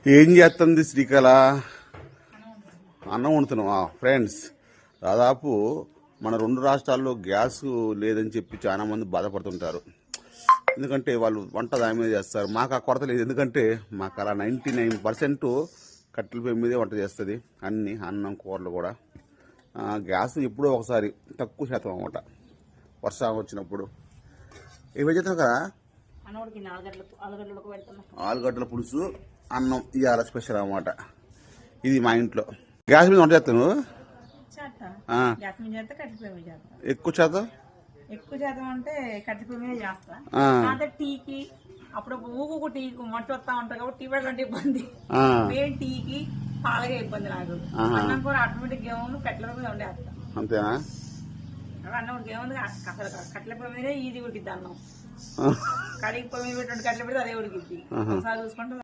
ఏం చేస్తుంది శ్రీకళ? అన్నం వండుతున్నావా? ఫ్రెండ్స్, దాదాపు మన రెండు రాష్ట్రాల్లో గ్యాస్ లేదని చెప్పి చాలా మంది బాధపడుతుంటారు. ఎందుకంటే వాళ్ళు వంట దాని మీద చేస్తారు. మాకు ఆ కొరత లేదు. ఎందుకంటే మాకు అలా 99% కట్టెల పొయ్యి మీదే వంట చేస్తుంది. అన్ని అన్నం కూరలు కూడా. గ్యాస్ ఎప్పుడో ఒకసారి తక్కువ శాతం అన్నమాట, వర్షం వచ్చినప్పుడు. ఇవి చేస్తాం కదా, ఆలుగడ్డల పులుసు, అన్నం ఇవాళ స్పెషల్ అన్నమాట. ఇది మా ఇంట్లో గ్యాస్ మీద వంట చేస్తాను. ఎక్కువ శాతం అంటే కట్టెల మీద చేస్తా. అంటే టీకి అప్పుడు ఊగు టీకి మట్టి వస్తా ఉంటారు కాబట్టి టీ పెట్టాలంటే ఇబ్బంది. మెయిన్ టీకి పాలగా ఇబ్బంది నాకు. అన్నం కూడా ఆటోమేటిక్ ఏముంది కట్టెల మీద వండేస్తా. అంతేనా? అన్నం ఏముంది అసలు కట్టెల పొయ్యి మీదే ఈజీ ఉడికిద్ది. అన్నం కడిగి పొయ్యి మీద పెట్టి కట్టెల పెడితే అదే ఉడికిద్ది. ఒకసారి చూసుకుంటే